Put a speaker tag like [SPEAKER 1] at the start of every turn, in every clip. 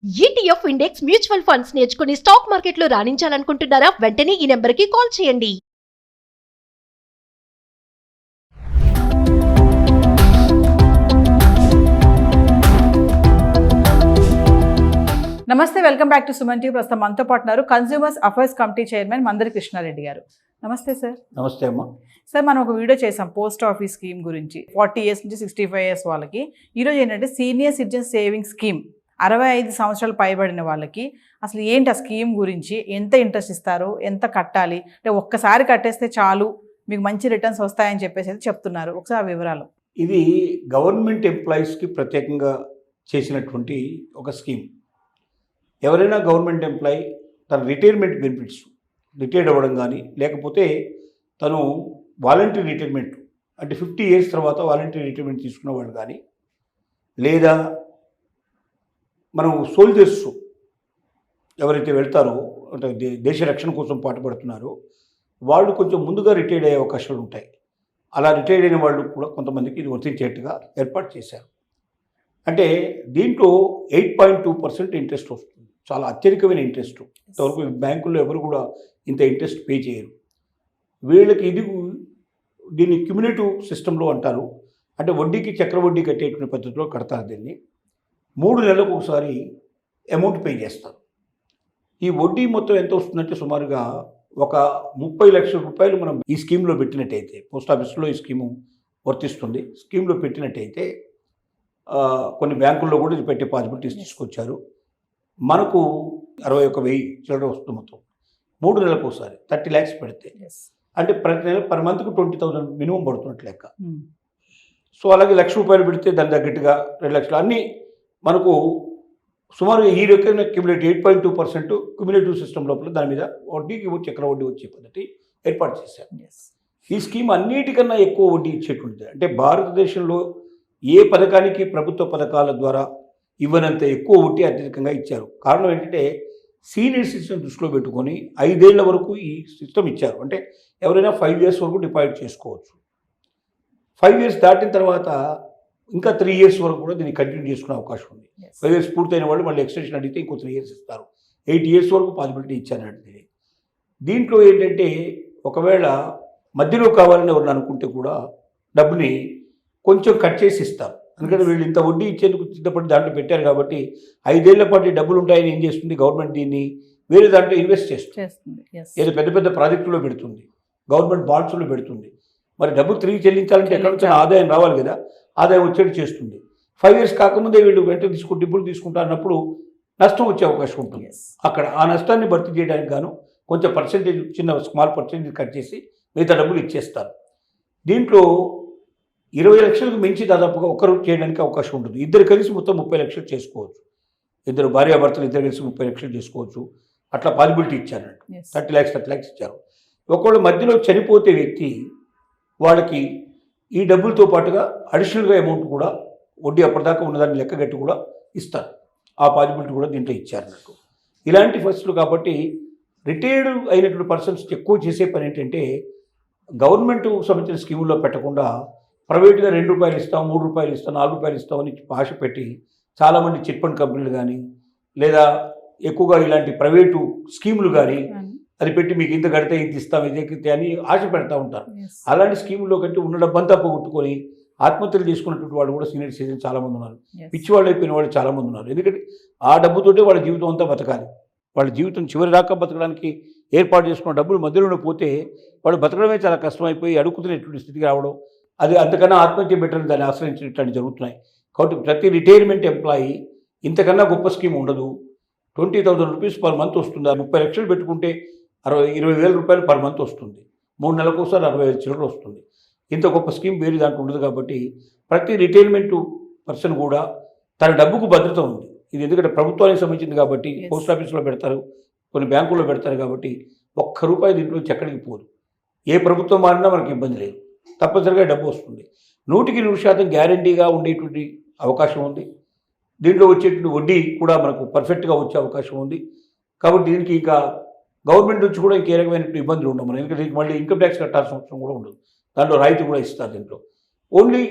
[SPEAKER 1] ETF index mutual funds నేర్చుకుని stock మార్కెట్లో రాణించాలనుకుంటున్నారా? వెంటనే ఈ నెంబర్కి కాల్ చేయండి.
[SPEAKER 2] నమస్తే, welcome back to Suman TV. ప్రస్తుతం మనతో పాటున్నారు consumers affairs committee chairman Mandari Krishna Reddy గారు. నమస్తే సార్.
[SPEAKER 3] నమస్తే అమ్మా.
[SPEAKER 2] సార్, మనం ఒక వీడియో చేసాం పోస్ట్ ఆఫీస్ స్కీమ్ గురించి. 40 years నుంచి 65 years వాళ్ళకి. ఈరోజు ఏంటంటే సీనియర్ సిటిజన్ సేవింగ్ స్కీమ్, 65 సంవత్సరాలు పైబడిన వాళ్ళకి అసలు ఏంటి ఆ స్కీమ్ గురించి, ఎంత ఇంట్రెస్ట్ ఇస్తారు, ఎంత కట్టాలి, అంటే ఒక్కసారి కట్టేస్తే చాలు మీకు మంచి రిటర్న్స్ వస్తాయని చెప్పేసి చెప్తున్నారు. ఒకసారి ఆ వివరాలు.
[SPEAKER 3] ఇది గవర్నమెంట్ ఎంప్లాయీస్కి ప్రత్యేకంగా చేసినటువంటి ఒక స్కీమ్. ఎవరైనా గవర్నమెంట్ ఎంప్లాయీ తన రిటైర్మెంట్ బెనిఫిట్స్, రిటైర్డ్ అవ్వడం కానీ, లేకపోతే తను వాలంటరీ రిటైర్మెంట్ అంటే 50 years తర్వాత వాలంటరీ రిటైర్మెంట్ తీసుకున్న వాళ్ళు కానీ, లేదా మనం సోల్జర్స్ ఎవరైతే వెళ్తారో అంటే దేశ రక్షణ కోసం పాటుపడుతున్నారో వాళ్ళు కొంచెం ముందుగా రిటైర్డ్ అయ్యే అవకాశాలు ఉంటాయి. అలా రిటైర్డ్ అయిన వాళ్ళు కూడా కొంతమందికి ఇది వర్తించేట్టుగా ఏర్పాటు చేశారు. అంటే దీంట్లో 8.2% ఇంట్రెస్ట్ వస్తుంది. చాలా అత్యధికమైన ఇంట్రెస్ట్. ఇంతవరకు బ్యాంకుల్లో ఎవరు కూడా ఇంత ఇంట్రెస్ట్ పే చేయరు. వీళ్ళకి దీన్ని క్యుములేటివ్ సిస్టంలో అంటారు. అంటే వడ్డీకి చక్రవడ్డీ కట్టేటువంటి పద్ధతిలో కడతారు. దీన్ని 3 నెలలకు ఒకసారి అమౌంట్ పే చేస్తారు. ఈ వడ్డీ మొత్తం ఎంత వస్తుందంటే సుమారుగా ఒక 30 లక్షల రూపాయలు మనం ఈ స్కీమ్లో పెట్టినట్టయితే, పోస్ట్ ఆఫీస్లో ఈ స్కీము వర్తిస్తుంది. స్కీమ్లో పెట్టినట్టయితే కొన్ని బ్యాంకుల్లో కూడా ఇది పెట్టే పాసిబిలిటీస్ తీసుకొచ్చారు. మనకు 61,000 చిల్లర వస్తుంది మొత్తం. 3 నెలలకు ఒకసారి 30 lakhs పెడితే అంటే ప్రతి నెల పర్ మంత్కు 20,000 మినిమం పడుతున్నట్టు లెక్క. సో అలాగే ₹1,00,000 పెడితే దాని తగ్గట్టుగా 2 లక్షలు అన్నీ మనకు సుమారు ఈ రకమైన క్యుములేటివ్ 8.2% క్యుములేటివ్ సిస్టమ్ లోపల దాని మీద వడ్డీకి చక్రవడ్డీ వచ్చే పద్ధతి ఏర్పాటు చేశారు. ఈ స్కీమ్ అన్నిటికన్నా ఎక్కువ వడ్డీ ఇచ్చేటువంటిది. అంటే భారతదేశంలో ఏ పథకానికి ప్రభుత్వ పథకాల ద్వారా ఇవ్వనంత ఎక్కువ వడ్డీ అత్యధికంగా ఇచ్చారు. కారణం ఏంటంటే సీనియర్ సిటిజన్ దృష్టిలో పెట్టుకొని 5 ఏళ్ల వరకు ఈ సిస్టమ్ ఇచ్చారు. అంటే ఎవరైనా 5 years వరకు డిపాజిట్ చేసుకోవచ్చు. 5 years దాటిన తర్వాత ఇంకా 3 years వరకు కూడా దీన్ని కంటిన్యూ చేసుకునే అవకాశం ఉంది. 5 years పూర్తయిన వాళ్ళు మళ్ళీ ఎక్స్టెన్షన్ అడిగితే ఇంకో 3 years ఇస్తారు. 8 years వరకు పాసిబిలిటీ ఇచ్చారంటే దీంట్లో ఏంటంటే ఒకవేళ మధ్యలో కావాలని ఎవరిని అనుకుంటే కూడా డబ్బుని కొంచెం కట్ చేసి ఇస్తారు. ఎందుకంటే వీళ్ళు ఇంత వడ్డీ ఇచ్చేందుకు సిద్ధపడి దాంట్లో పెట్టారు కాబట్టి 5 ఏళ్ల పాటు డబ్బులు ఉంటాయని ఏం చేస్తుంది గవర్నమెంట్, దీన్ని వేరే దాంట్లో ఇన్వెస్ట్ చేస్తుంది. ఏదో పెద్ద పెద్ద ప్రాజెక్టులో పెడుతుంది, గవర్నమెంట్ బాండ్స్లో పెడుతుంది. మరి డబ్బులు తిరిగి చెల్లించాలంటే ఎక్కడ నుంచి ఆదాయం రావాలి కదా, ఆదాయం వచ్చేది చేస్తుంది. 5 years కాకముందే వీళ్ళు వెంటనే డబ్బులు తీసుకుంటారు అన్నప్పుడు నష్టం వచ్చే అవకాశం ఉంటుంది. అక్కడ ఆ నష్టాన్ని భర్తీ చేయడానికి గాను కొంచెం పర్సెంటేజ్, చిన్న స్మాల్ పర్సెంటేజ్ కట్ చేసి మిగతా డబ్బులు ఇచ్చేస్తారు. దీంట్లో 20 లక్షలకు మించి దాదాపుగా ఒకరు చేయడానికి అవకాశం ఉంటుంది. ఇద్దరు కలిసి మొత్తం 30 లక్షలు చేసుకోవచ్చు. ఇద్దరు భార్యాభర్తలు ఇద్దరు కలిసి 30 లక్షలు చేసుకోవచ్చు. అట్లా పాసిబిలిటీ ఇచ్చారన్నట్టు. 30 lakhs ఇచ్చారు. ఒకవేళ మధ్యలో చనిపోతే వ్యక్తి, వాళ్ళకి ఈ డబ్బులతో పాటుగా అడిషనల్గా అమౌంట్ కూడా వడ్డీ అప్పటిదాకా ఉన్నదాన్ని లెక్కగట్టి కూడా ఇస్తారు. ఆ పాసిబిలిటీ కూడా దీంట్లో ఇచ్చారన్నట్టు. ఇలాంటి పరిస్థితులు కాబట్టి రిటైర్డ్ అయినటువంటి పర్సన్స్ ఎక్కువ చేసే పని ఏంటంటే గవర్నమెంట్ సంబంధించిన స్కీముల్లో పెట్టకుండా ప్రైవేట్గా ₹2 ఇస్తాం, ₹3 ఇస్తాం, ₹4 ఇస్తాం అని ఆశ పెట్టి చాలామంది చిట్ ఫండ్ కంపెనీలు కానీ, లేదా ఎక్కువగా ఇలాంటి ప్రైవేటు స్కీములు కానీ అది పెట్టి మీకు ఇంత కడితే ఇంత ఇస్తాం, ఇది అని ఆశ పెడతా ఉంటారు. అలాంటి స్కీముల్లో కట్టి ఉన్న డబ్బంతా పోగొట్టుకొని ఆత్మహత్యలు చేసుకున్నటువంటి వాళ్ళు కూడా సీనియర్ సిటిజన్ చాలామంది ఉన్నారు. పిచ్చి వాళ్ళు అయిపోయిన వాళ్ళు చాలామంది ఉన్నారు. ఎందుకంటే ఆ డబ్బుతోటే వాళ్ళ జీవితం అంతా బతకాలి. వాళ్ళ జీవితం చివరి దాకా బతకడానికి ఏర్పాటు చేసుకున్న డబ్బులు మధ్యలోనే పోతే వాళ్ళు బతకడమే చాలా కష్టమైపోయి అడుగుతున్నటువంటి స్థితికి రావడం, అది అంతకన్నా ఆత్మహత్య బెటర్ దాన్ని ఆశ్రయించినట్టు జరుగుతున్నాయి. కాబట్టి ప్రతి రిటైర్మెంట్ ఎంప్లాయీ ఇంతకన్నా గొప్ప స్కీమ్ ఉండదు. ₹20,000 పర్ మంత్ వస్తుంది. 30 లక్షలు పెట్టుకుంటే 20,000 రూపాయలు పర్ మంత్ వస్తుంది. 3 నెలలకు ఒకసారి 60,000 చిల్లర వస్తుంది. ఇంత గొప్ప స్కీమ్ వేరే దాంట్లో ఉండదు. కాబట్టి ప్రతి రిటైర్మెంట్ పర్సన్ కూడా తన డబ్బుకు భద్రత ఉంది. ఇది ఎందుకంటే ప్రభుత్వానికి సంబంధించింది కాబట్టి పోస్ట్ ఆఫీస్లో పెడతారు, కొన్ని బ్యాంకుల్లో పెడతారు కాబట్టి ₹1 దీంట్లో ఎక్కడికి పోదు. ఏ ప్రభుత్వం మారినా మనకి ఇబ్బంది లేదు, తప్పనిసరిగా డబ్బు వస్తుంది. 100% గ్యారంటీగా ఉండేటువంటి అవకాశం ఉంది. దీంట్లో వచ్చేటువంటి వడ్డీ కూడా మనకు పర్ఫెక్ట్గా వచ్చే అవకాశం ఉంది. కాబట్టి దీనికి ఇంకా గవర్నమెంట్ నుంచి కూడా ఇంకే రకమైనటువంటి ఇబ్బందులు ఉండవు మనం. ఎందుకంటే మళ్ళీ ఇన్కమ్ ట్యాక్స్ కట్టాల్సిన అవసరం కూడా ఉండదు. దాంట్లో రాయితీ కూడా ఇస్తారు. దీంట్లో ఓన్లీ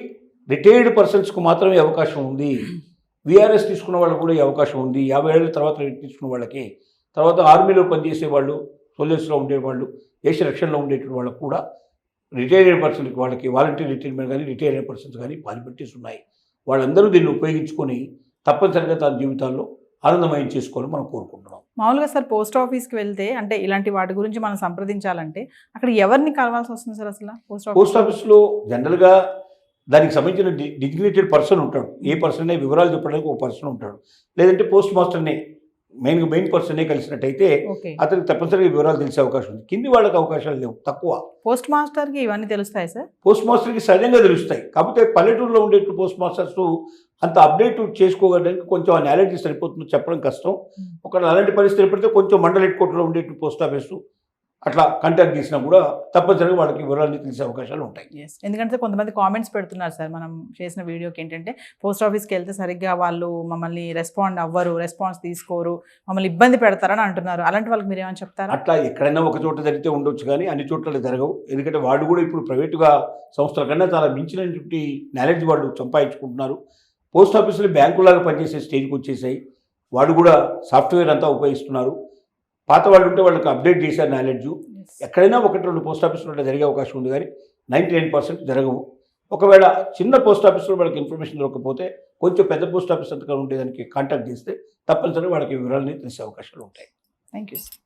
[SPEAKER 3] రిటైర్డ్ పర్సన్స్కు మాత్రమే అవకాశం ఉంది. విఆర్ఎస్ తీసుకున్న వాళ్ళకు కూడా ఈ అవకాశం ఉంది. 50 ఏళ్ళ తర్వాత తీసుకున్న వాళ్ళకి, తర్వాత ఆర్మీలో పనిచేసే వాళ్ళు, సోల్జర్స్లో ఉండేవాళ్ళు, దేశ రక్షణలో ఉండేటువంటి వాళ్ళకు కూడా రిటైర్ అయిన పర్సన్కి, వాళ్ళకి వాలంటీర్ రిటైర్మెంట్ కానీ రిటైర్ అయిన పర్సన్స్ కానీ పాసిబిలిటీస్ ఉన్నాయి. వాళ్ళందరూ దీన్ని ఉపయోగించుకొని తప్పనిసరిగా తన జీవితాల్లో ఆనందమయం చేసుకోవాలని మనం కోరుకుంటున్నాం.
[SPEAKER 2] మామూలుగా సార్ పోస్ట్ ఆఫీస్కి వెళ్తే అంటే ఇలాంటి వాటి గురించి మనం సంప్రదించాలంటే అక్కడ ఎవరిని కలవాల్సి వస్తుంది సార్? అసలు
[SPEAKER 3] పోస్ట్ ఆఫీస్లో జనరల్గా దానికి సంబంధించిన డిజిగ్నేటెడ్ పర్సన్ ఉంటాడు. ఏ పర్సన్ అనే వివరాలు చెప్పడానికి ఒక పర్సన్ ఉంటాడు. లేదంటే పోస్ట్ మాస్టర్నే మెయిన్ పర్సనే కలిసినట్టయితే
[SPEAKER 2] ఓకే,
[SPEAKER 3] అతనికి తప్పనిసరిగా వివరాలు తెలిసే అవకాశం ఉంది. కింది వాళ్ళకి అవకాశాలు లేవు, తక్కువ.
[SPEAKER 2] పోస్ట్ మాస్టర్కి ఇవన్నీ తెలుస్తాయి సార్?
[SPEAKER 3] పోస్ట్ మాస్టర్కి సహజంగా తెలుస్తాయి. కాకపోతే పల్లెటూరులో ఉండే పోస్ట్ మాస్టర్స్ అంత అప్డేట్ చేసుకోవడానికి కొంచెం ఆ నాలెడ్జ్ సరిపోతుందో చెప్పడం కష్టం. ఒక అలాంటి పరిస్థితి ఏర్పడితే కొంచెం మండల హెడ్ క్వార్టర్లో ఉండే పోస్ట్ ఆఫీసు అట్లా కాంటాక్ట్ చేసినా కూడా తప్పనిసరిగా వాళ్ళకి వివరాలు తెలిసే అవకాశాలు ఉంటాయి.
[SPEAKER 2] ఎందుకంటే కొంతమంది కామెంట్స్ పెడుతున్నారు సార్ మనం చేసిన వీడియోకి, ఏంటంటే పోస్ట్ ఆఫీస్కి వెళ్తే సరిగ్గా వాళ్ళు మమ్మల్ని రెస్పాండ్ అవ్వరు, రెస్పాన్స్ తీసుకోరు, మమ్మల్ని ఇబ్బంది పెడతారని అంటున్నారు. అలాంటి వాళ్ళకి మీరు ఏమైనా చెప్తారా?
[SPEAKER 3] అట్లా ఎక్కడైనా ఒక చోట జరిగితే ఉండొచ్చు కానీ అన్ని చోట్ల జరగవు. ఎందుకంటే వాళ్ళు కూడా ఇప్పుడు ప్రైవేటుగా సంస్థల కన్నా చాలా మించినటువంటి నాలెడ్జ్ వాళ్ళు సంపాదించుకుంటున్నారు. పోస్ట్ ఆఫీసులు బ్యాంకులాగా పనిచేసే స్టేజ్కి వచ్చేసాయి. వాళ్ళు కూడా సాఫ్ట్వేర్ అంతా ఉపయోగిస్తున్నారు. పాత వాళ్ళు ఉంటే వాళ్ళకి అప్డేట్ చేశారు నాలెడ్జ్. ఎక్కడైనా 1-2 పోస్ట్ ఆఫీసులు జరిగే అవకాశం ఉంది కానీ 99% జరగవు. ఒకవేళ చిన్న పోస్ట్ ఆఫీసులో వాళ్ళకి ఇన్ఫర్మేషన్ దొరకకపోతే కొంచెం పెద్ద పోస్ట్ ఆఫీస్ అంతగా ఉండేదానికి కాంటాక్ట్ చేస్తే తప్పనిసరిగా వాళ్ళకి వివరాలని తెలిసే అవకాశాలు ఉంటాయి.
[SPEAKER 2] Thank you sir.